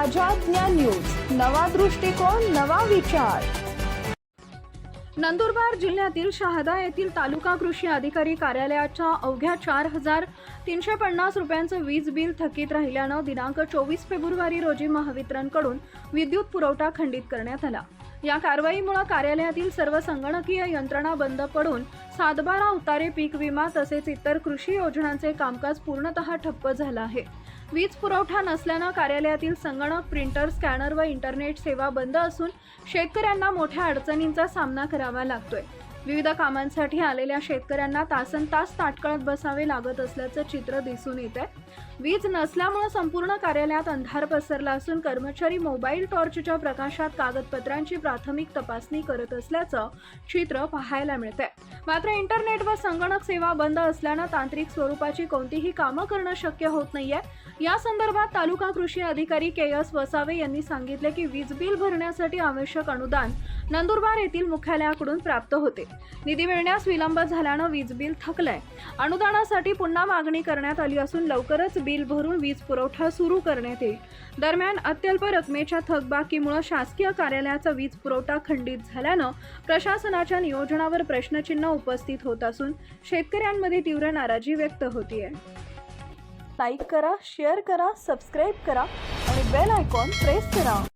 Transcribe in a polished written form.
आझाद ज्ञान न्यूज, नवा दृष्टिकोन, नवा विचार। नंदुरबार जिल्ह्यातील शहादा येथील तालुका कृषी अधिकारी कार्यालयाच्या अवघ्या 4,350 रुपयांचं वीज बिल थकीत राहिल्यानं दिनांक 24 फेब्रुवारी रोजी महावितरणकडून विद्युत पुरवठा खंडित करण्यात आला। या कारवाईमुळे कार्यालयातील सर्व संगणकीय यंत्रणा बंद पडून 7/12 उतारे पीक विमा तसेच इतर कृषी योजनांचे कामकाज पूर्णतः ठप्प झालं आहे। वीज पुरवठा नसल्यानं कार्यालयातील संगणक, प्रिंटर, स्कॅनर व इंटरनेट सेवा बंद असून शेतकऱ्यांना मोठ्या अडचणींचा सामना करावा लागतोय। विविध कामांसाठी आलेल्या शेतकऱ्यांना तासनतास ताटकळत बसावे लागत असल्याचं चित्र दिसून येतंय। वीज नसल्यामुळे संपूर्ण कार्यालयात अंधार पसरला असून कर्मचारी मोबाईल टॉर्चच्या प्रकाशात कागदपत्रांची प्राथमिक तपासणी करत असल्याचं चित्र पाहायला मिळतंय। मात्र इंटरनेट व संगणक सेवा बंद असल्यानं तांत्रिक स्वरूपाची कोणतीही कामं करणं शक्य होत नाहीये। या संदर्भात तालुका कृषी अधिकारी के.एस. वसावे यांनी सांगितले की वीज बिल भरण्यासाठी आवश्यक अनुदान नंदुरबार येथील मुख्यालयाकडून प्राप्त होते। निधी मिळण्यास विलंब झाल्यानं वीज बिल थकलंय। अनुदानासाठी पुन्हा मागणी करण्यात आली असून लवकरच बिल भरून वीज पुरवठा सुरू करण्यात येईल। दरम्यान अत्यल्प रकमेच्या थकबाकीमुळे शासकीय कार्यालयाचा वीज पुरवठा खंडित झाल्यानं प्रशासनाच्या नियोजनावर प्रश्नचिन्ह उपस्थित होत असून शेतकऱ्यांमध्ये तीव्र नाराजी व्यक्त होतीये। लाईक करा, शेअर करा, सबस्क्राईब करा आणि बेल आयकॉन प्रेस करा।